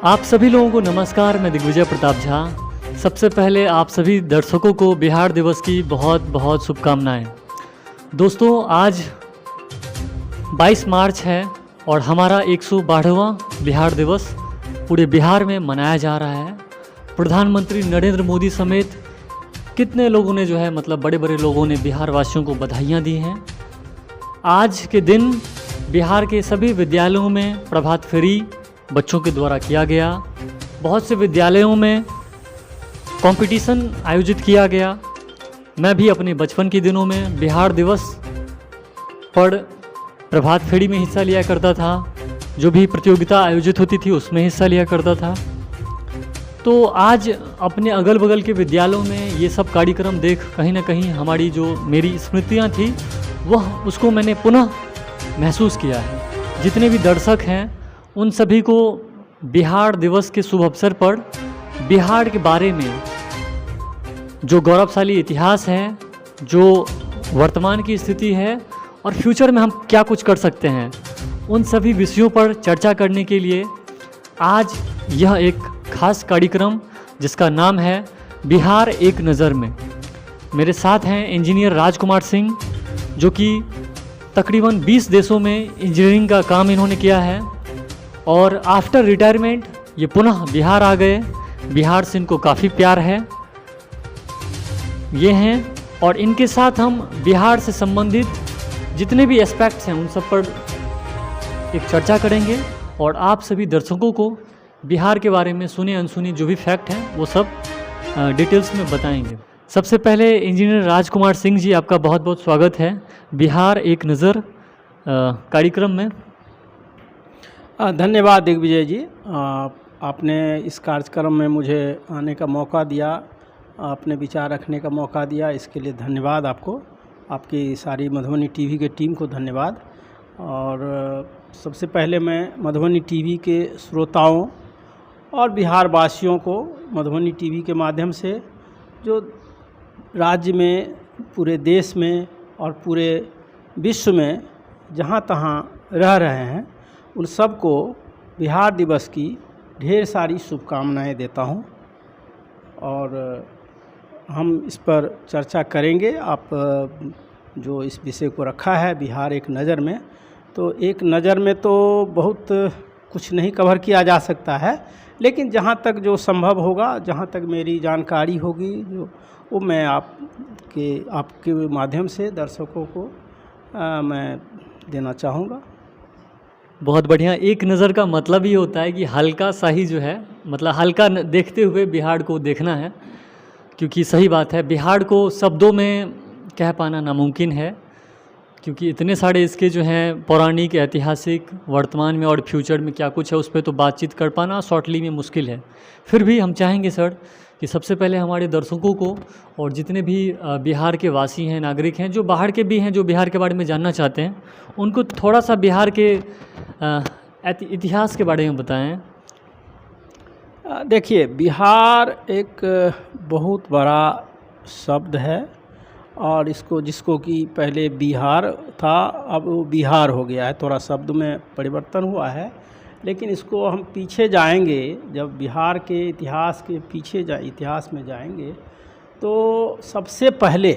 आप सभी लोगों को नमस्कार। मैं दिग्विजय प्रताप झा। सबसे पहले आप सभी दर्शकों को बिहार दिवस की बहुत बहुत शुभकामनाएं। दोस्तों, आज 22 मार्च है और हमारा 112वां बिहार दिवस पूरे बिहार में मनाया जा रहा है। प्रधानमंत्री नरेंद्र मोदी समेत कितने लोगों ने बड़े बड़े लोगों ने बिहार वासियों को बधाइयाँ दी हैं। आज के दिन बिहार के सभी विद्यालयों में प्रभात फेरी बच्चों के द्वारा किया गया। बहुत से विद्यालयों में कंपटीशन आयोजित किया गया। मैं भी अपने बचपन के दिनों में बिहार दिवस पर प्रभात फेरी में हिस्सा लिया करता था। जो भी प्रतियोगिता आयोजित होती थी उसमें हिस्सा लिया करता था। तो आज अपने अगल बगल के विद्यालयों में ये सब कार्यक्रम देख कहीं ना कहीं हमारी जो मेरी स्मृतियाँ थी वह उसको मैंने पुनः महसूस किया है। जितने भी दर्शक हैं उन सभी को बिहार दिवस के शुभ अवसर पर बिहार के बारे में जो गौरवशाली इतिहास है, जो वर्तमान की स्थिति है और फ्यूचर में हम क्या कुछ कर सकते हैं, उन सभी विषयों पर चर्चा करने के लिए आज यह एक खास कार्यक्रम जिसका नाम है बिहार एक नज़र में। मेरे साथ हैं इंजीनियर राजकुमार सिंह, जो कि तकरीबन 20 देशों में इंजीनियरिंग का काम इन्होंने किया है और आफ्टर रिटायरमेंट ये पुनः बिहार आ गए। बिहार से इनको काफ़ी प्यार है। ये हैं और इनके साथ हम बिहार से संबंधित जितने भी एस्पेक्ट्स हैं उन सब पर एक चर्चा करेंगे और आप सभी दर्शकों को बिहार के बारे में सुने अनसुने जो भी फैक्ट हैं वो सब डिटेल्स में बताएंगे। सबसे पहले इंजीनियर राजकुमार सिंह जी, आपका बहुत बहुत स्वागत है बिहार एक नज़र कार्यक्रम में। धन्यवाद दिग्विजय जी। आपने इस कार्यक्रम में मुझे आने का मौका दिया, अपने विचार रखने का मौका दिया, इसके लिए धन्यवाद आपको। आपकी सारी मधुबनी टीवी के टीम को धन्यवाद। और सबसे पहले मैं मधुबनी टीवी के श्रोताओं और बिहार वासियों को मधुबनी टीवी के माध्यम से जो राज्य में, पूरे देश में और पूरे विश्व में जहाँ तहाँ रह रहे हैं उन सबको बिहार दिवस की ढेर सारी शुभकामनाएं देता हूं। और हम इस पर चर्चा करेंगे। आप जो इस विषय को रखा है बिहार एक नज़र में, तो एक नज़र में तो बहुत कुछ नहीं कवर किया जा सकता है, लेकिन जहाँ तक जो संभव होगा, जहाँ तक मेरी जानकारी होगी, जो वो मैं आपके माध्यम से दर्शकों को मैं देना चाहूँगा। बहुत बढ़िया। एक नज़र का मतलब ये होता है कि हल्का सा ही हल्का देखते हुए बिहार को देखना है, क्योंकि सही बात है बिहार को शब्दों में कह पाना नामुमकिन है, क्योंकि इतने सारे इसके जो हैं पौराणिक, ऐतिहासिक, वर्तमान में और फ्यूचर में क्या कुछ है उस पर तो बातचीत कर पाना शॉर्टली में मुश्किल है। फिर भी हम चाहेंगे सर कि सबसे पहले हमारे दर्शकों को और जितने भी बिहार के वासी हैं, नागरिक हैं, जो बाहर के भी हैं, जो बिहार के बारे में जानना चाहते हैं, उनको थोड़ा सा बिहार के इतिहास के बारे में बताएं। देखिए, बिहार एक बहुत बड़ा शब्द है और जिसको कि पहले बिहार था, अब वो बिहार हो गया है। थोड़ा शब्द में परिवर्तन हुआ है, लेकिन इसको हम पीछे जाएंगे, जब बिहार के इतिहास के पीछे इतिहास में जाएंगे तो सबसे पहले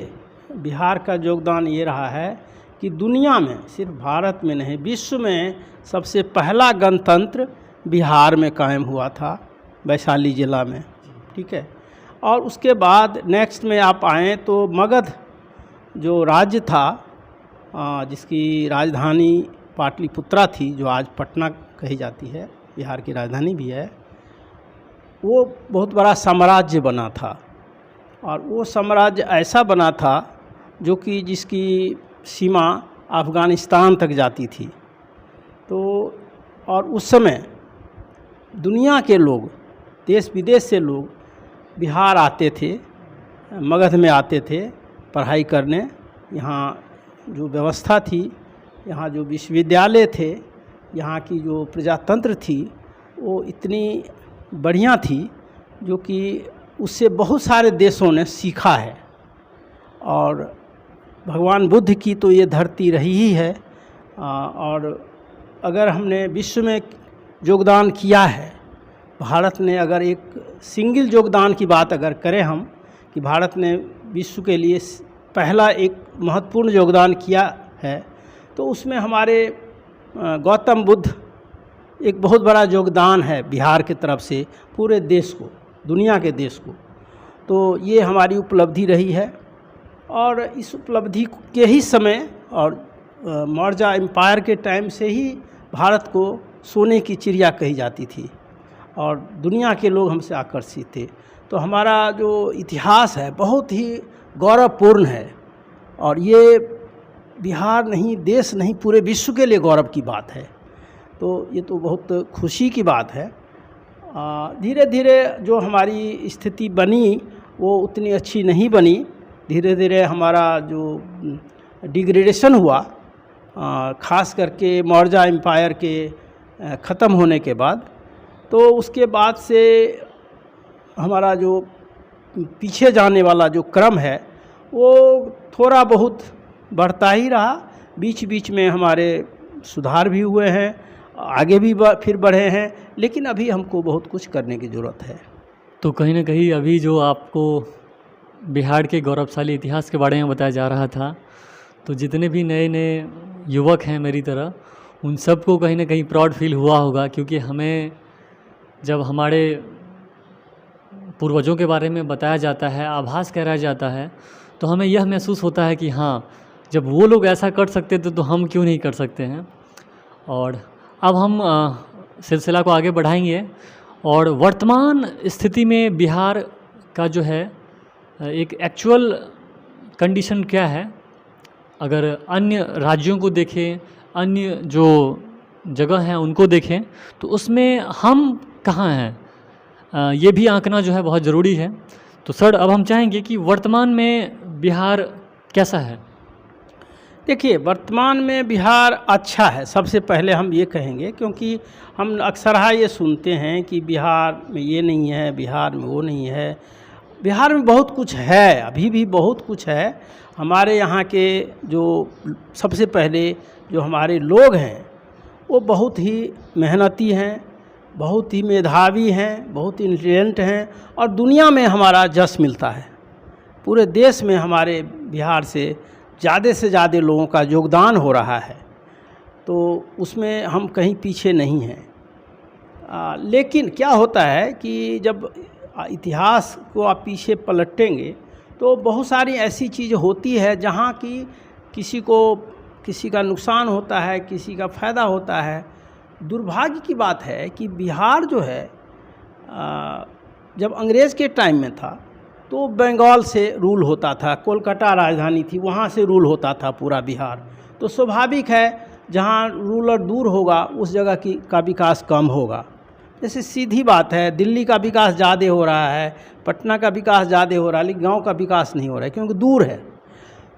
बिहार का योगदान ये रहा है कि दुनिया में, सिर्फ भारत में नहीं, विश्व में सबसे पहला गणतंत्र बिहार में कायम हुआ था, वैशाली ज़िला में। ठीक है। और उसके बाद नेक्स्ट में आप आएँ तो मगध जो राज्य था, जिसकी राजधानी पाटलिपुत्रा थी, जो आज पटना कही जाती है, बिहार की राजधानी भी है, वो बहुत बड़ा साम्राज्य बना था। और वो साम्राज्य ऐसा बना था जो कि जिसकी सीमा अफ़गानिस्तान तक जाती थी। तो और उस समय दुनिया के लोग, देश विदेश से लोग बिहार आते थे, मगध में आते थे पढ़ाई करने। यहाँ जो व्यवस्था थी, यहाँ जो विश्वविद्यालय थे, यहाँ की जो प्रजातंत्र थी, वो इतनी बढ़िया थी जो कि उससे बहुत सारे देशों ने सीखा है। और भगवान बुद्ध की तो ये धरती रही ही है। और अगर हमने विश्व में योगदान किया है भारत ने अगर एक सिंगल योगदान की बात अगर करें हम कि भारत ने विश्व के लिए पहला एक महत्वपूर्ण योगदान किया है, तो उसमें हमारे गौतम बुद्ध एक बहुत बड़ा योगदान है बिहार की तरफ से पूरे देश को, दुनिया के देश को। तो ये हमारी उपलब्धि रही है और इस उपलब्धि के ही समय और मौर्य एम्पायर के टाइम से ही भारत को सोने की चिड़िया कही जाती थी और दुनिया के लोग हमसे आकर्षित थे। तो हमारा जो इतिहास है बहुत ही गौरवपूर्ण है और ये बिहार नहीं, देश नहीं, पूरे विश्व के लिए गौरव की बात है। तो ये तो बहुत खुशी की बात है। धीरे धीरे जो हमारी स्थिति बनी वो उतनी अच्छी नहीं बनी। धीरे धीरे हमारा जो डिग्रेडेशन हुआ, ख़ास करके मौर्य एम्पायर के ख़त्म होने के बाद, तो उसके बाद से हमारा जो पीछे जाने वाला जो क्रम है वो थोड़ा बहुत बढ़ता ही रहा। बीच बीच में हमारे सुधार भी हुए हैं, आगे भी फिर बढ़े हैं, लेकिन अभी हमको बहुत कुछ करने की ज़रूरत है। तो कहीं ना कहीं अभी जो आपको बिहार के गौरवशाली इतिहास के बारे में बताया जा रहा था, तो जितने भी नए नए युवक हैं मेरी तरह, उन सबको कहीं ना कहीं प्राउड फील हुआ होगा, क्योंकि हमें जब हमारे पूर्वजों के बारे में बताया जाता है, आभास कराया जाता है, तो हमें यह महसूस होता है कि हाँ, जब वो लोग ऐसा कर सकते थे तो हम क्यों नहीं कर सकते हैं। और अब हम सिलसिला को आगे बढ़ाएंगे और वर्तमान स्थिति में बिहार का जो है एक एक्चुअल कंडीशन क्या है। अगर अन्य राज्यों को देखें, अन्य जो जगह हैं उनको देखें, तो उसमें हम कहाँ हैं, ये भी आंकना जो है बहुत ज़रूरी है। तो सर, अब हम चाहेंगे कि वर्तमान में बिहार कैसा है। देखिए, वर्तमान में बिहार अच्छा है, सबसे पहले हम ये कहेंगे, क्योंकि हम अक्सर ये सुनते हैं कि बिहार में ये नहीं है, बिहार में वो नहीं है। बिहार में बहुत कुछ है, अभी भी बहुत कुछ है। हमारे यहाँ के जो सबसे पहले जो हमारे लोग हैं वो बहुत ही मेहनती हैं, बहुत ही मेधावी हैं, बहुत इंटेलिजेंट हैं और दुनिया में हमारा जश मिलता है। पूरे देश में हमारे बिहार से ज़्यादा लोगों का योगदान हो रहा है, तो उसमें हम कहीं पीछे नहीं हैं। लेकिन क्या होता है कि जब इतिहास को आप पीछे पलटेंगे तो बहुत सारी ऐसी चीज़ होती है जहाँ की किसी का नुकसान होता है, किसी का फ़ायदा होता है। दुर्भाग्य की बात है कि बिहार जो है जब अंग्रेज़ के टाइम में था तो बंगाल से रूल होता था, कोलकाता राजधानी थी, वहाँ से रूल होता था पूरा बिहार। तो स्वाभाविक है जहाँ रूलर दूर होगा उस जगह का विकास कम होगा। जैसे सीधी बात है, दिल्ली का विकास ज़्यादा हो रहा है, पटना का विकास ज़्यादा हो रहा है, लेकिन गांव का विकास नहीं हो रहा है क्योंकि दूर है।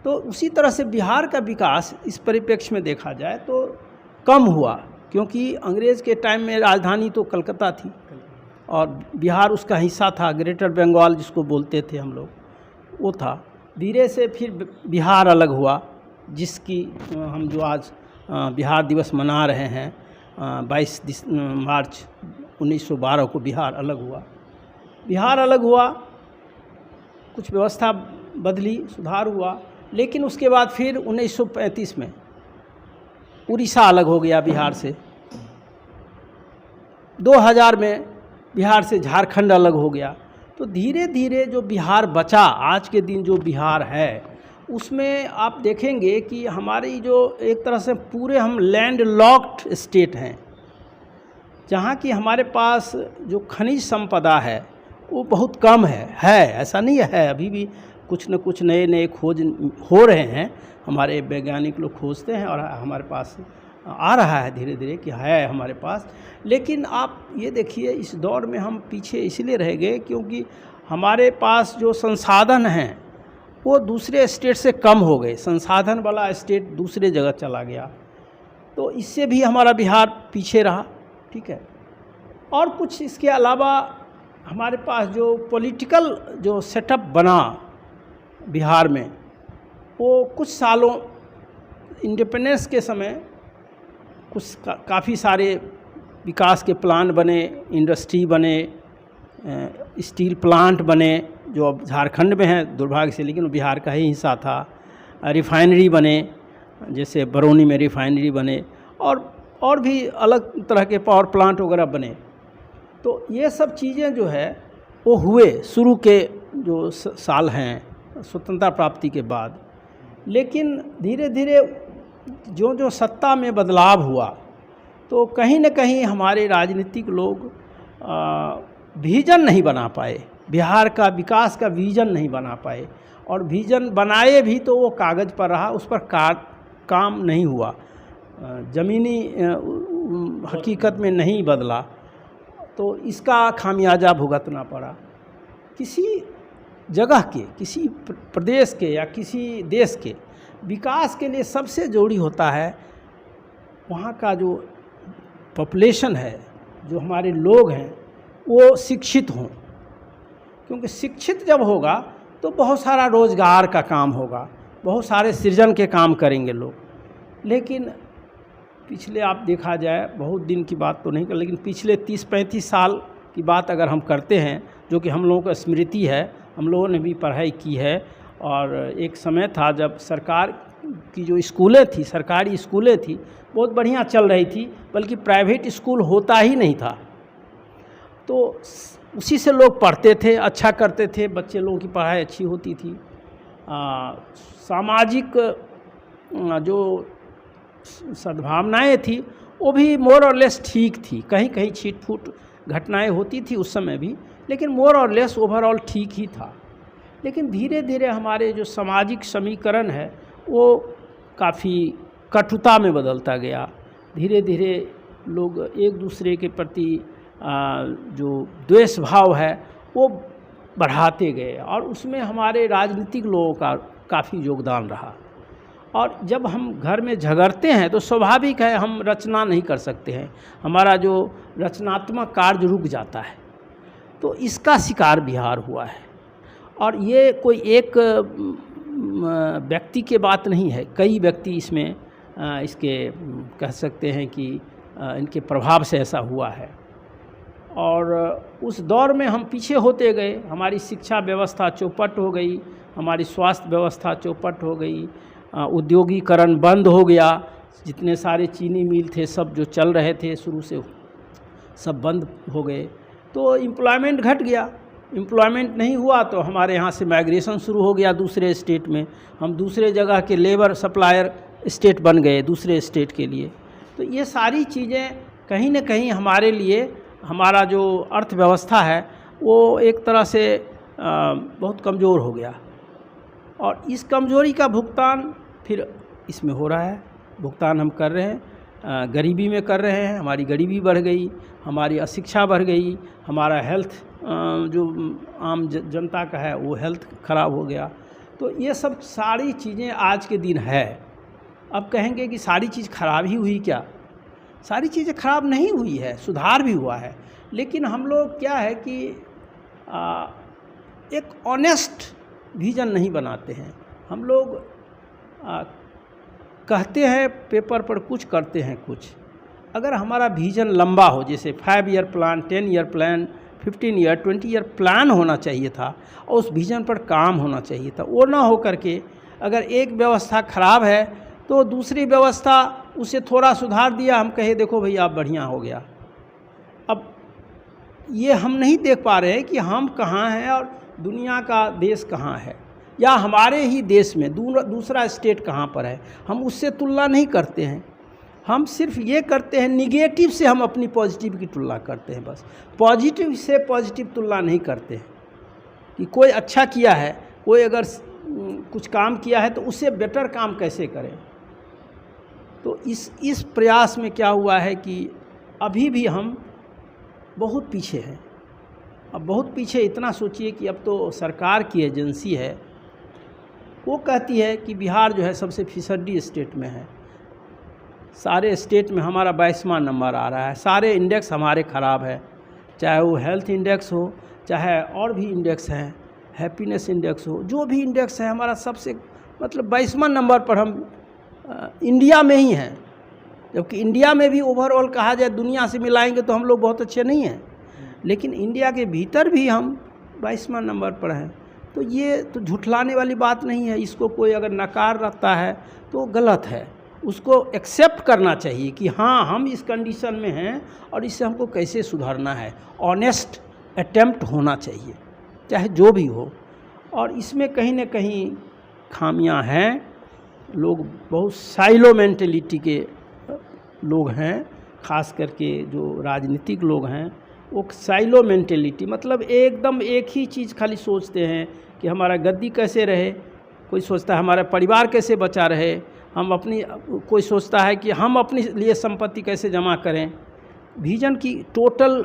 तो उसी तरह से बिहार का विकास इस परिप्रेक्ष्य में देखा जाए तो कम हुआ, क्योंकि अंग्रेज़ के टाइम में राजधानी तो कलकत्ता थी और बिहार उसका हिस्सा था, ग्रेटर बंगाल जिसको बोलते थे हम लोग, वो था। धीरे से फिर बिहार अलग हुआ, जिसकी हम जो आज बिहार दिवस मना रहे हैं, 22 मार्च 1912 को बिहार अलग हुआ। बिहार अलग हुआ, कुछ व्यवस्था बदली, सुधार हुआ, लेकिन उसके बाद फिर 1935 में उड़ीसा अलग हो गया बिहार से। 2000 में बिहार से झारखंड अलग हो गया। तो धीरे धीरे जो बिहार बचा, आज के दिन जो बिहार है, उसमें आप देखेंगे कि हमारी जो एक तरह से पूरे हम लैंड लॉक्ड स्टेट हैं, जहाँ की हमारे पास जो खनिज संपदा है वो बहुत कम है। ऐसा नहीं है, अभी भी कुछ न कुछ नए नए खोज हो रहे हैं, हमारे वैज्ञानिक लोग खोजते हैं और हमारे पास आ रहा है धीरे धीरे कि है हमारे पास। लेकिन आप ये देखिए, इस दौर में हम पीछे इसलिए रह गए क्योंकि हमारे पास जो संसाधन हैं वो दूसरे स्टेट से कम हो गए, संसाधन वाला स्टेट दूसरे जगह चला गया, तो इससे भी हमारा बिहार पीछे रहा। ठीक है, और कुछ इसके अलावा हमारे पास जो पॉलिटिकल जो सेटअप बना बिहार में, वो कुछ सालों इंडिपेंडेंस के समय कुछ काफ़ी सारे विकास के प्लान बने, इंडस्ट्री बने, स्टील प्लांट बने जो अब झारखंड में है दुर्भाग्य से, लेकिन वो बिहार का ही हिस्सा था। रिफाइनरी बने, जैसे बरौनी में रिफाइनरी बने, और भी अलग तरह के पावर प्लांट वगैरह बने। तो ये सब चीज़ें जो है वो हुए शुरू के जो साल हैं स्वतंत्रता प्राप्ति के बाद। लेकिन धीरे धीरे जो जो सत्ता में बदलाव हुआ तो कहीं न कहीं हमारे राजनीतिक लोग विजन नहीं बना पाए, बिहार का विकास का विजन नहीं बना पाए, और विजन बनाए भी तो वो कागज़ पर रहा, उस पर काम नहीं हुआ, ज़मीनी हकीकत में नहीं बदला। तो इसका खामियाजा भुगतना पड़ा। किसी जगह के, किसी प्रदेश के या किसी देश के विकास के लिए सबसे ज़रूरी होता है वहाँ का जो पॉपुलेशन है, जो हमारे लोग हैं वो शिक्षित हों, क्योंकि शिक्षित जब होगा तो बहुत सारा रोज़गार का काम होगा, बहुत सारे सृजन के काम करेंगे लोग। लेकिन पिछले आप देखा जाए, बहुत दिन की बात तो नहीं कर, लेकिन पिछले 30-35 साल की बात अगर हम करते हैं, जो कि हम लोगों का स्मृति है, हम लोगों ने भी पढ़ाई की है। और एक समय था जब सरकार की जो स्कूलें थी, सरकारी स्कूलें थी, बहुत बढ़िया चल रही थी, बल्कि प्राइवेट स्कूल होता ही नहीं था। तो उसी से लोग पढ़ते थे, अच्छा करते थे, बच्चे लोगों की पढ़ाई अच्छी होती थी। सामाजिक जो सद्भावनाएँ थी वो भी मोर और लेस ठीक थी। कहीं कहीं छीट फूट घटनाएँ होती थी उस समय भी, लेकिन मोर और लेस ओवरऑल ठीक ही था। लेकिन धीरे धीरे हमारे जो सामाजिक समीकरण है वो काफ़ी कटुता में बदलता गया। धीरे धीरे लोग एक दूसरे के प्रति जो द्वेष भाव है वो बढ़ाते गए, और उसमें हमारे राजनीतिक लोगों का काफ़ी योगदान रहा। और जब हम घर में झगड़ते हैं तो स्वाभाविक है हम रचना नहीं कर सकते हैं, हमारा जो रचनात्मक कार्य रुक जाता है। तो इसका शिकार बिहार हुआ है। और ये कोई एक व्यक्ति के बात नहीं है, कई व्यक्ति इसमें इसके कह सकते हैं कि इनके प्रभाव से ऐसा हुआ है। और उस दौर में हम पीछे होते गए, हमारी शिक्षा व्यवस्था चौपट हो गई, हमारी स्वास्थ्य व्यवस्था चौपट हो गई, उद्योगीकरण बंद हो गया, जितने सारे चीनी मिल थे सब जो चल रहे थे शुरू से सब बंद हो गए। तो एम्प्लॉयमेंट घट गया, एम्प्लॉयमेंट नहीं हुआ तो हमारे यहाँ से माइग्रेशन शुरू हो गया दूसरे स्टेट में, हम दूसरे जगह के लेबर सप्लायर स्टेट बन गए दूसरे स्टेट के लिए। तो ये सारी चीज़ें कहीं न कहीं हमारे लिए, हमारा जो अर्थव्यवस्था है वो एक तरह से बहुत कमज़ोर हो गया, और इस कमज़ोरी का भुगतान फिर इसमें हो रहा है, भुगतान हम कर रहे हैं, गरीबी में कर रहे हैं। हमारी गरीबी बढ़ गई, हमारी अशिक्षा बढ़ गई, हमारा हेल्थ जो आम जनता का है वो हेल्थ ख़राब हो गया। तो ये सब सारी चीज़ें आज के दिन है। अब कहेंगे कि सारी चीज़ ख़राब ही हुई क्या? सारी चीज़ें ख़राब नहीं हुई है, सुधार भी हुआ है। लेकिन हम लोग क्या है कि एक ऑनेस्ट विज़न नहीं बनाते हैं। हम लोग कहते हैं पेपर पर कुछ, करते हैं कुछ। अगर हमारा विज़न लंबा हो, जैसे 5 year plan, 10 year plan, 15 year, 20 year plan होना चाहिए था, और उस विज़न पर काम होना चाहिए था। वो ना हो करके अगर एक व्यवस्था ख़राब है तो दूसरी व्यवस्था उसे थोड़ा सुधार दिया, हम कहे देखो भई आप बढ़िया हो गया। अब ये हम नहीं देख पा रहे हैं कि हम कहाँ हैं और दुनिया का देश कहाँ है, या हमारे ही देश में दूसरा स्टेट कहाँ पर है। हम उससे तुलना नहीं करते हैं, हम सिर्फ ये करते हैं निगेटिव से हम अपनी पॉजिटिव की तुलना करते हैं। बस पॉजिटिव से पॉजिटिव तुलना नहीं करते हैं कि कोई अच्छा किया है, कोई अगर कुछ काम किया है तो उससे बेटर काम कैसे करें। तो इस प्रयास में क्या हुआ है कि अभी भी हम बहुत पीछे हैं। अब बहुत पीछे इतना सोचिए कि अब तो सरकार की एजेंसी है, वो कहती है कि बिहार जो है सबसे फिसड्डी स्टेट में है। सारे स्टेट में हमारा 22वां नंबर आ रहा है, सारे इंडेक्स हमारे ख़राब है, चाहे वो हेल्थ इंडेक्स हो, चाहे और भी इंडेक्स हैं, हैप्पीनेस इंडेक्स हो, जो भी इंडेक्स है हमारा सबसे मतलब 22वां नंबर पर हम इंडिया में ही हैं। जबकि इंडिया में भी ओवरऑल कहा जाए दुनिया से मिलाएंगे तो हम लोग बहुत अच्छे नहीं हैं, लेकिन इंडिया के भीतर भी हम 22वां नंबर पर हैं। तो ये तो झुठलाने वाली बात नहीं है। इसको कोई अगर नकार रखता है तो गलत है, उसको एक्सेप्ट करना चाहिए कि हाँ हम इस कंडीशन में हैं और इससे हमको कैसे सुधारना है। ऑनेस्ट अटेम्प्ट होना चाहिए चाहे जो भी हो। और इसमें कहीं न कहीं खामियां हैं। लोग बहुत साइलो मेंटेलिटी के लोग हैं, खास करके जो राजनीतिक लोग हैं वो साइलो मेंटेलिटी, मतलब एकदम एक ही चीज़ खाली सोचते हैं कि हमारा गद्दी कैसे रहे, कोई सोचता है हमारा परिवार कैसे बचा रहे, हम अपनी, कोई सोचता है कि हम अपने लिए संपत्ति कैसे जमा करें। विजन की टोटल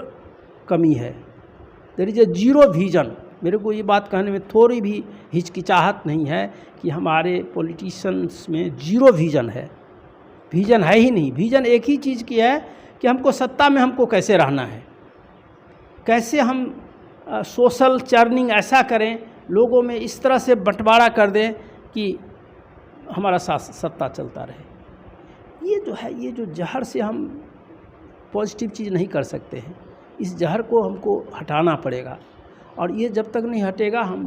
कमी है। There is a zero vision. मेरे को ये बात कहने में थोड़ी भी हिचकिचाहट नहीं है कि हमारे पॉलिटिशियंस में जीरो विजन है। विजन है ही नहीं। विजन एक ही चीज़ की है कि हमको सत्ता में हमको कैसे रहना है, कैसे हम सोशल चर्निंग ऐसा करें, लोगों में इस तरह से बंटवारा कर दें कि हमारा सत्ता चलता रहे। ये जो है, ये जो जहर से हम पॉजिटिव चीज़ नहीं कर सकते हैं, इस जहर को हमको हटाना पड़ेगा। और ये जब तक नहीं हटेगा हम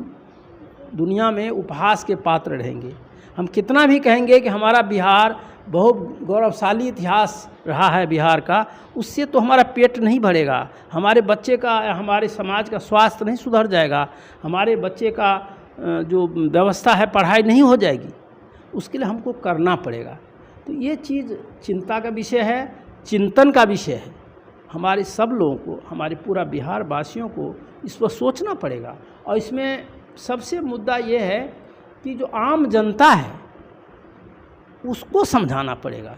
दुनिया में उपहास के पात्र रहेंगे। हम कितना भी कहेंगे कि हमारा बिहार बहुत गौरवशाली इतिहास रहा है बिहार का, उससे तो हमारा पेट नहीं भरेगा, हमारे बच्चे का, हमारे समाज का स्वास्थ्य नहीं सुधर जाएगा, हमारे बच्चे का जो व्यवस्था है पढ़ाई नहीं हो जाएगी। उसके लिए हमको करना पड़ेगा। तो ये चीज़ चिंता का विषय है, चिंतन का विषय है। हमारे सब लोगों को, हमारे पूरा बिहार वासियों को इस पर सोचना पड़ेगा। और इसमें सबसे मुद्दा ये है कि जो आम जनता है उसको समझाना पड़ेगा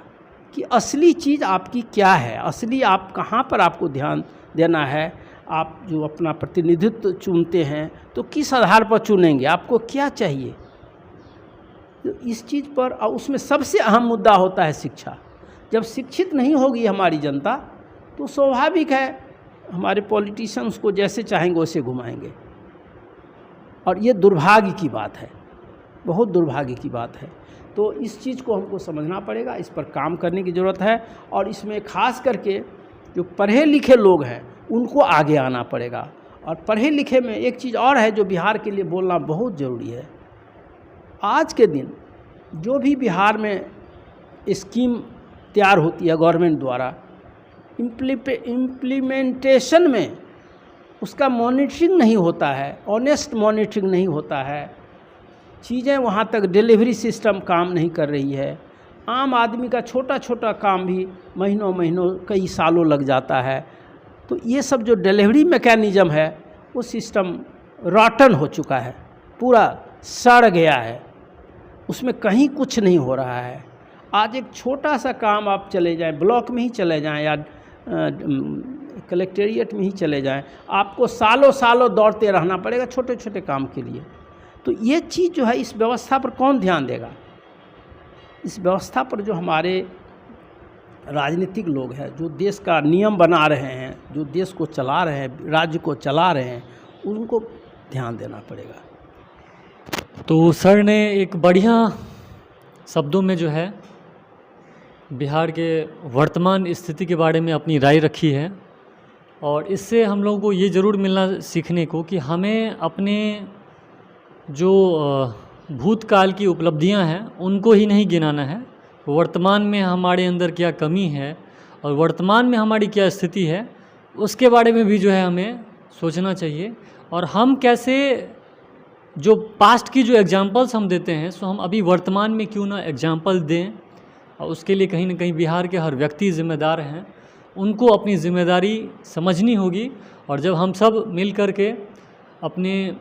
कि असली चीज़ आपकी क्या है, असली आप कहाँ पर आपको ध्यान देना है। आप जो अपना प्रतिनिधित्व चुनते हैं तो किस आधार पर चुनेंगे, आपको क्या चाहिए। तो इस चीज़ पर, और उसमें सबसे अहम मुद्दा होता है शिक्षा। जब शिक्षित नहीं होगी हमारी जनता तो स्वाभाविक है हमारे पॉलिटिशियंस को जैसे चाहेंगे वैसे घुमाएंगे। और ये दुर्भाग्य की बात है, बहुत दुर्भाग्य की बात है। तो इस चीज़ को हमको समझना पड़ेगा, इस पर काम करने की ज़रूरत है। और इसमें खास करके जो पढ़े लिखे लोग हैं उनको आगे आना पड़ेगा। और पढ़े लिखे में एक चीज़ और है जो बिहार के लिए बोलना बहुत ज़रूरी है। आज के दिन जो भी बिहार में स्कीम तैयार होती है गवर्नमेंट द्वारा, इम्प्लीमेंटेशन में उसका मॉनिटरिंग नहीं होता है, ऑनेस्ट मॉनिटरिंग नहीं होता है। चीज़ें वहाँ तक डिलीवरी सिस्टम काम नहीं कर रही है। आम आदमी का छोटा छोटा काम भी महीनों महीनों कई सालों लग जाता है। तो ये सब जो डिलीवरी मैकेनिज़्म है वो सिस्टम रॉटन हो चुका है, पूरा सड़ गया है, उसमें कहीं कुछ नहीं हो रहा है। आज एक छोटा सा काम आप चले जाएं, ब्लॉक में ही चले जाएं या कलेक्टेरिएट में ही चले जाएं, आपको सालों सालों दौड़ते रहना पड़ेगा छोटे छोटे काम के लिए। तो ये चीज़ जो है, इस व्यवस्था पर कौन ध्यान देगा। इस व्यवस्था पर जो हमारे राजनीतिक लोग हैं, जो देश का नियम बना रहे हैं, जो देश को चला रहे हैं, राज्य को चला रहे हैं, उनको ध्यान देना पड़ेगा। तो सर ने एक बढ़िया शब्दों में जो है बिहार के वर्तमान स्थिति के बारे में अपनी राय रखी है। और इससे हम लोगों को ये ज़रूर मिलना सीखने को कि हमें अपने जो भूतकाल की उपलब्धियां हैं उनको ही नहीं गिनाना है, वर्तमान में हमारे अंदर क्या कमी है और वर्तमान में हमारी क्या स्थिति है उसके बारे में भी जो है हमें सोचना चाहिए। और हम कैसे जो पास्ट की जो एग्जांपल्स हम देते हैं सो हम अभी वर्तमान में क्यों ना एग्जांपल दें। और उसके लिए कहीं ना कहीं बिहार के हर व्यक्ति जिम्मेदार हैं, उनको अपनी जिम्मेदारी समझनी होगी। और जब हम सब मिल कर के अपने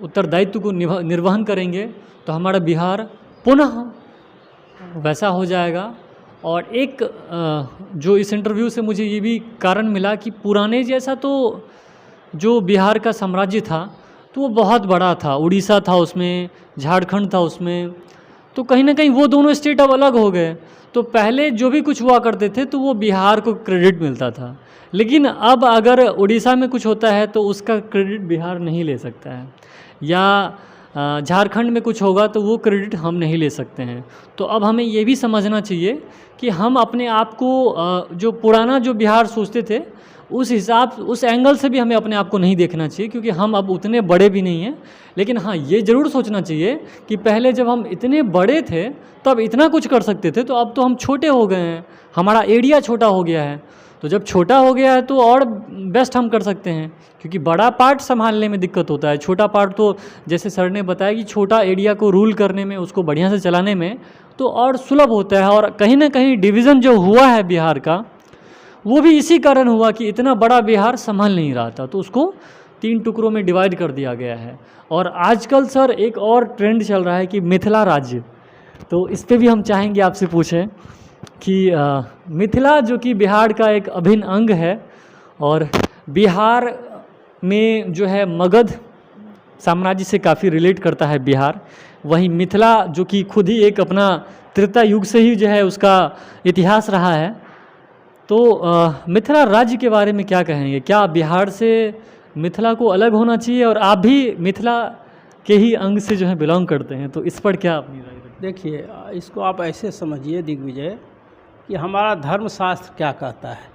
उत्तरदायित्व को निर्वहन करेंगे तो हमारा बिहार पुनः वैसा हो जाएगा। और एक जो इस इंटरव्यू से मुझे ये भी कारण मिला कि पुराने जैसा तो जो बिहार का साम्राज्य था तो वो बहुत बड़ा था, उड़ीसा था उसमें, झारखंड था उसमें, तो कहीं ना कहीं वो दोनों स्टेट अब अलग हो गए। तो पहले जो भी कुछ हुआ करते थे तो वो बिहार को क्रेडिट मिलता था, लेकिन अब अगर उड़ीसा में कुछ होता है तो उसका क्रेडिट बिहार नहीं ले सकता है। या झारखंड में कुछ होगा तो वो क्रेडिट हम नहीं ले सकते हैं। तो अब हमें ये भी समझना चाहिए कि हम अपने आप को जो पुराना जो बिहार सोचते थे उस हिसाब उस एंगल से भी हमें अपने आप को नहीं देखना चाहिए, क्योंकि हम अब उतने बड़े भी नहीं हैं। लेकिन हाँ, ये ज़रूर सोचना चाहिए कि पहले जब हम इतने बड़े थे तब इतना कुछ कर सकते थे, तो अब तो हम छोटे हो गए हैं, हमारा एरिया छोटा हो गया है। तो जब छोटा हो गया है तो और बेस्ट हम कर सकते हैं, क्योंकि बड़ा पार्ट संभालने में दिक्कत होता है। छोटा पार्ट तो जैसे सर ने बताया कि छोटा एरिया को रूल करने में, उसको बढ़िया से चलाने में तो और सुलभ होता है। और कहीं ना कहीं डिवीज़न जो हुआ है बिहार का, वो भी इसी कारण हुआ कि इतना बड़ा बिहार संभाल नहीं रहा था, तो उसको 3 टुकड़ों में डिवाइड कर दिया गया है। और आजकल सर एक और ट्रेंड चल रहा है कि मिथिला राज्य, तो इस पे भी हम चाहेंगे आपसे पूछें कि मिथिला जो कि बिहार का एक अभिन्न अंग है, और बिहार में जो है मगध साम्राज्य से काफ़ी रिलेट करता है बिहार। वहीं मिथिला जो कि खुद ही एक अपना त्रेता युग से ही जो है उसका इतिहास रहा है। तो मिथिला राज्य के बारे में क्या कहेंगे? क्या बिहार से मिथिला को अलग होना चाहिए? और आप भी मिथिला के ही अंग से जो है बिलोंग करते हैं, तो इस पर क्या अपनी राय रखें? देखिए, इसको आप ऐसे समझिए दिग्विजय कि हमारा धर्मशास्त्र क्या कहता है।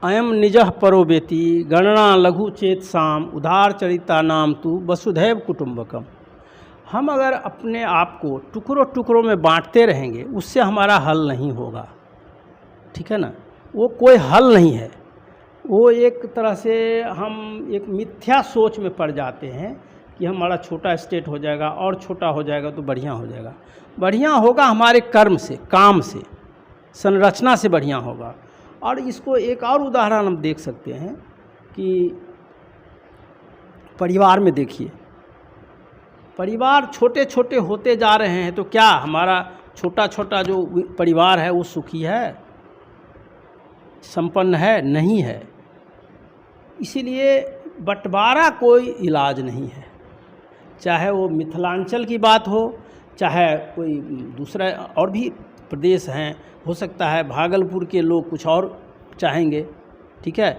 अयम निजः परो बेति गणना लघु चेत साम उदार चरिता नाम तु वसुधैव कुटुंबकम। हम अगर अपने आप को टुकड़ों टुकड़ों में बांटते रहेंगे, उससे हमारा हल नहीं होगा, ठीक है ना। वो कोई हल नहीं है, वो एक तरह से हम एक मिथ्या सोच में पड़ जाते हैं कि हमारा छोटा स्टेट हो जाएगा और छोटा हो जाएगा तो बढ़िया हो जाएगा। बढ़िया होगा हमारे कर्म से, काम से, संरचना से बढ़िया होगा। और इसको एक और उदाहरण हम देख सकते हैं कि परिवार में देखिए, परिवार छोटे छोटे होते जा रहे हैं, तो क्या हमारा छोटा छोटा जो परिवार है वो सुखी है, संपन्न है? नहीं है। इसीलिए बंटवारा कोई इलाज नहीं है, चाहे वो मिथिलांचल की बात हो, चाहे कोई दूसरा और भी प्रदेश हैं। हो सकता है भागलपुर के लोग कुछ और चाहेंगे, ठीक है,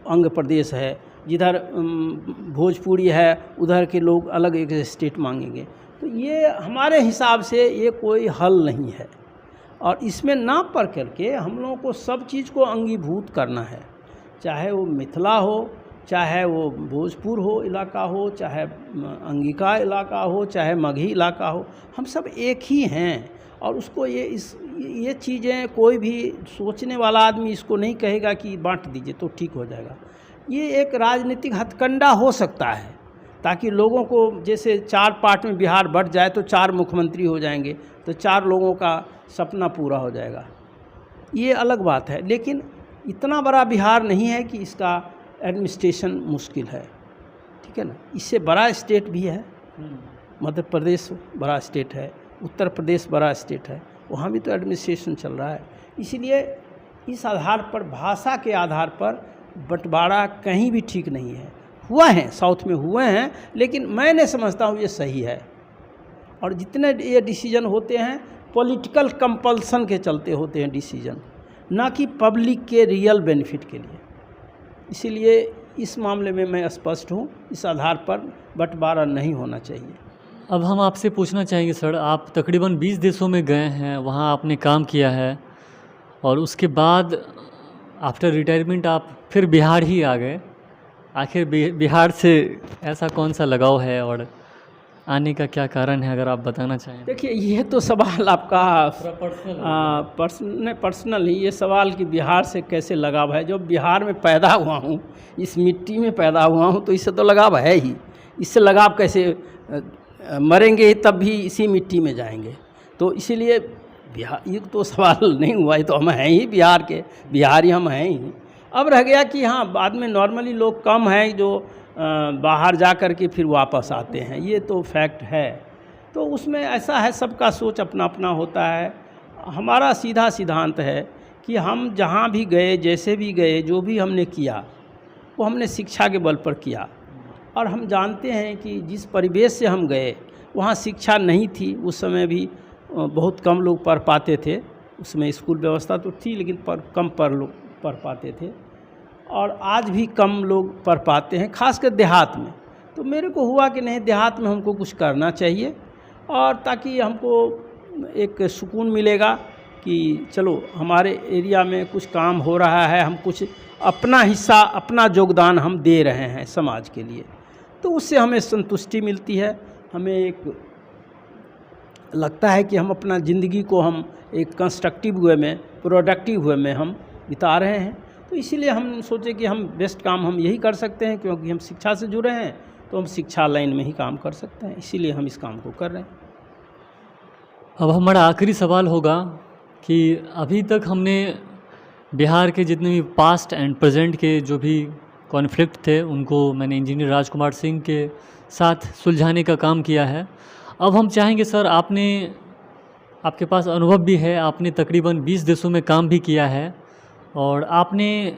अंग प्रदेश है। जिधर भोजपुरी है उधर के लोग अलग एक स्टेट मांगेंगे। तो ये हमारे हिसाब से ये कोई हल नहीं है। और इसमें ना पढ़ करके हम लोगों को सब चीज़ को अंगीभूत करना है, चाहे वो मिथिला हो, चाहे वो भोजपुर हो इलाका हो, चाहे अंगिका इलाका हो, चाहे मगही इलाका हो, हम सब एक ही हैं। और उसको ये चीज़ें कोई भी सोचने वाला आदमी इसको नहीं कहेगा कि बांट दीजिए तो ठीक हो जाएगा। ये एक राजनीतिक हथकंडा हो सकता है, ताकि लोगों को, जैसे 4 पार्ट में बिहार बंट जाए तो 4 मुख्यमंत्री हो जाएंगे, तो 4 लोगों का सपना पूरा हो जाएगा। ये अलग बात है, लेकिन इतना बड़ा बिहार नहीं है कि इसका एडमिनिस्ट्रेशन मुश्किल है, ठीक है ना। इससे बड़ा स्टेट भी है, मध्य प्रदेश बड़ा स्टेट है, उत्तर प्रदेश बड़ा स्टेट है, वहाँ भी तो एडमिनिस्ट्रेशन चल रहा है। इसीलिए इस आधार पर, भाषा के आधार पर बंटवारा कहीं भी ठीक नहीं है। हुआ है, साउथ में हुए हैं, लेकिन मैं नहीं समझता हूँ ये सही है। और जितने ये डिसीजन होते हैं पॉलिटिकल कंपल्सन के चलते होते हैं डिसीजन, ना कि पब्लिक के रियल बेनिफिट के लिए। इसीलिए इस मामले में मैं स्पष्ट हूँ, इस आधार पर बंटवारा नहीं होना चाहिए। अब हम आपसे पूछना चाहेंगे सर, आप तकरीबन 20 देशों में गए हैं, वहाँ आपने काम किया है, और उसके बाद आफ्टर रिटायरमेंट आप फिर बिहार ही आ गए। आखिर बिहार से ऐसा कौन सा लगाव है और आने का क्या कारण है, अगर आप बताना चाहें? देखिए, ये तो सवाल आपका पर्सनल ही, ये सवाल कि बिहार से कैसे लगाव है। जो बिहार में पैदा हुआ हूँ, इस मिट्टी में पैदा हुआ हूँ, तो इससे तो लगाव है ही। इससे लगाव कैसे, मरेंगे तब भी इसी मिट्टी में जाएंगे। तो इसीलिए बिहार, ये तो सवाल नहीं हुआ, ये तो हम हैं ही बिहार के, बिहारी हम हैं ही। अब रह गया कि हाँ, बाद में नॉर्मली लोग कम हैं जो बाहर जा कर के फिर वापस आते हैं, ये तो फैक्ट है। तो उसमें ऐसा है, सबका सोच अपना अपना होता है। हमारा सीधा सिद्धांत है कि हम जहाँ भी गए, जैसे भी गए, जो भी हमने किया वो हमने शिक्षा के बल पर किया। और हम जानते हैं कि जिस परिवेश से हम गए वहाँ शिक्षा नहीं थी, उस समय भी बहुत कम लोग पढ़ पाते थे। उसमें स्कूल व्यवस्था तो थी, लेकिन कम लोग पढ़ पाते थे, और आज भी कम लोग पढ़ पाते हैं, खासकर देहात में। तो मेरे को हुआ कि नहीं, देहात में हमको कुछ करना चाहिए, और ताकि हमको एक सुकून मिलेगा कि चलो हमारे एरिया में कुछ काम हो रहा है, हम कुछ अपना हिस्सा, अपना योगदान हम दे रहे हैं समाज के लिए, तो उससे हमें संतुष्टि मिलती है। हमें एक लगता है कि हम अपना ज़िंदगी को हम एक कंस्ट्रक्टिव वे में, प्रोडक्टिव वे में हम बिता रहे हैं। तो इसीलिए हम सोचे कि हम बेस्ट काम हम यही कर सकते हैं, क्योंकि हम शिक्षा से जुड़े हैं, तो हम शिक्षा लाइन में ही काम कर सकते हैं, इसीलिए हम इस काम को कर रहे हैं। अब हमारा आखिरी सवाल होगा कि अभी तक हमने बिहार के जितने भी पास्ट एंड प्रेजेंट के जो भी कॉन्फ्लिक्ट थे उनको मैंने इंजीनियर राजकुमार सिंह के साथ सुलझाने का काम किया है। अब हम चाहेंगे सर, आपके पास अनुभव भी है, आपने तकरीबन 20 देशों में काम भी किया है, और आपने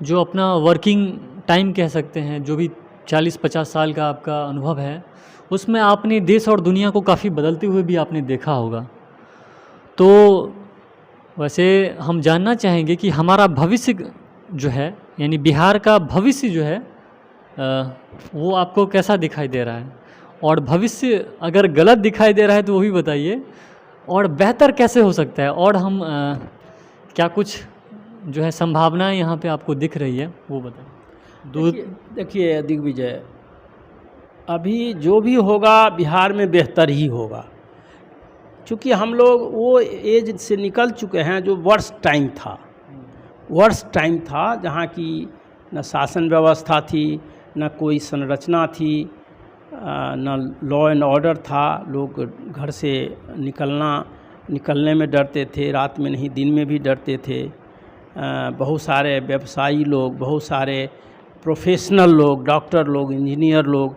जो अपना वर्किंग टाइम कह सकते हैं, जो भी 40-50 साल का आपका अनुभव है, उसमें आपने देश और दुनिया को काफ़ी बदलते हुए भी आपने देखा होगा। तो वैसे हम जानना चाहेंगे कि हमारा भविष्य जो है, यानी बिहार का भविष्य जो है, वो आपको कैसा दिखाई दे रहा है, और भविष्य अगर गलत दिखाई दे रहा है तो वो भी बताइए, और बेहतर कैसे हो सकता है, और हम क्या कुछ जो है संभावनाएं यहाँ पे आपको दिख रही है वो बताइए। देखिए दिग्विजय, अभी जो भी होगा बिहार में बेहतर ही होगा, क्योंकि हम लोग वो एज से निकल चुके हैं जो वर्स्ट टाइम था, जहाँ की न शासन व्यवस्था थी, न कोई संरचना थी, न लॉ एंड ऑर्डर था। लोग घर से निकलने में डरते थे, रात में नहीं दिन में भी डरते थे। बहुत सारे व्यवसायी लोग, बहुत सारे प्रोफेशनल लोग, डॉक्टर लोग, इंजीनियर लोग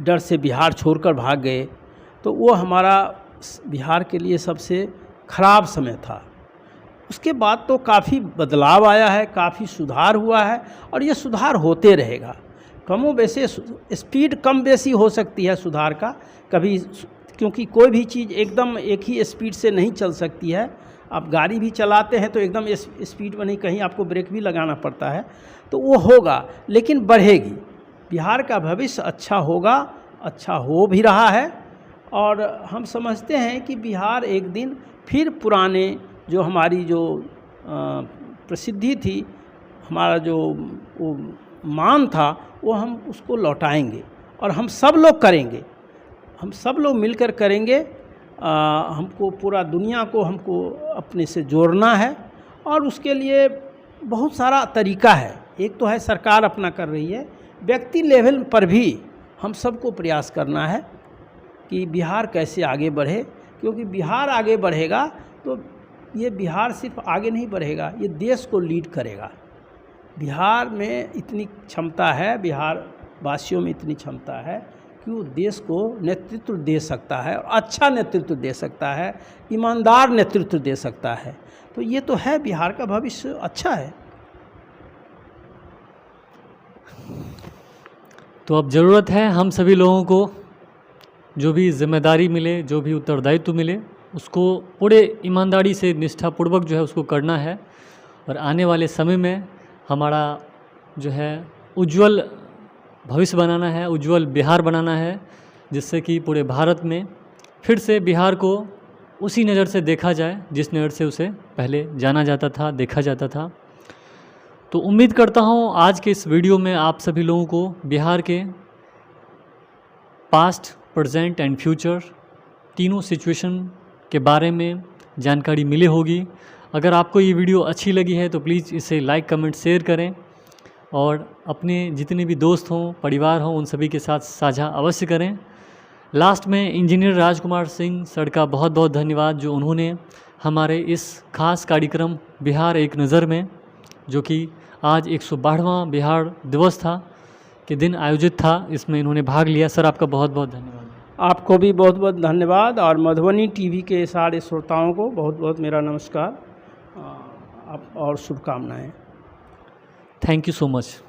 डर से बिहार छोड़कर भाग गए। तो वो हमारा बिहार के लिए सबसे ख़राब समय था। उसके बाद तो काफ़ी बदलाव आया है, काफ़ी सुधार हुआ है, और ये सुधार होते रहेगा। कमो वैसे स्पीड कम बेसी हो सकती है सुधार का कभी, क्योंकि कोई भी चीज़ एकदम एक ही स्पीड से नहीं चल सकती है। आप गाड़ी भी चलाते हैं तो एकदम स्पीड में नहीं, कहीं आपको ब्रेक भी लगाना पड़ता है, तो वो होगा, लेकिन बढ़ेगी। बिहार का भविष्य अच्छा होगा, अच्छा हो भी रहा है, और हम समझते हैं कि बिहार एक दिन फिर पुराने जो हमारी जो प्रसिद्धि थी, हमारा जो वो मान था, वो हम उसको लौटाएंगे, और हम सब लोग करेंगे, हम सब लोग मिलकर करेंगे। हमको पूरा दुनिया को हमको अपने से जोड़ना है, और उसके लिए बहुत सारा तरीका है। एक तो है सरकार अपना कर रही है, व्यक्ति लेवल पर भी हम सबको प्रयास करना है कि बिहार कैसे आगे बढ़े, क्योंकि बिहार आगे बढ़ेगा तो ये बिहार सिर्फ आगे नहीं बढ़ेगा, ये देश को लीड करेगा। बिहार में इतनी क्षमता है, बिहार वासियों में इतनी क्षमता है कि वो देश को नेतृत्व दे सकता है, और अच्छा नेतृत्व दे सकता है, ईमानदार नेतृत्व दे सकता है। तो ये तो है, बिहार का भविष्य अच्छा है। तो अब ज़रूरत है हम सभी लोगों को जो भी जिम्मेदारी मिले, जो भी उत्तरदायित्व मिले, उसको पूरे ईमानदारी से, निष्ठापूर्वक जो है उसको करना है, और आने वाले समय में हमारा जो है उज्जवल भविष्य बनाना है, उज्जवल बिहार बनाना है, जिससे कि पूरे भारत में फिर से बिहार को उसी नज़र से देखा जाए जिस नज़र से उसे पहले जाना जाता था, देखा जाता था। तो उम्मीद करता हूँ आज के इस वीडियो में आप सभी लोगों को बिहार के पास्ट, प्रेजेंट एंड फ्यूचर तीनों सिचुएशन के बारे में जानकारी मिली होगी। अगर आपको ये वीडियो अच्छी लगी है तो प्लीज़ इसे लाइक, कमेंट, शेयर करें, और अपने जितने भी दोस्त हों, परिवार हों, उन सभी के साथ साझा अवश्य करें। लास्ट में इंजीनियर राजकुमार सिंह सर का बहुत बहुत धन्यवाद, जो उन्होंने हमारे इस खास कार्यक्रम बिहार एक नज़र में, जो कि आज 112वां बिहार दिवस था के दिन आयोजित था, इसमें इन्होंने भाग लिया। सर आपका बहुत बहुत धन्यवाद। आपको भी बहुत बहुत धन्यवाद, और मधुबनी टीवी के सारे श्रोताओं को बहुत बहुत मेरा नमस्कार और शुभकामनाएं। Thank you so much.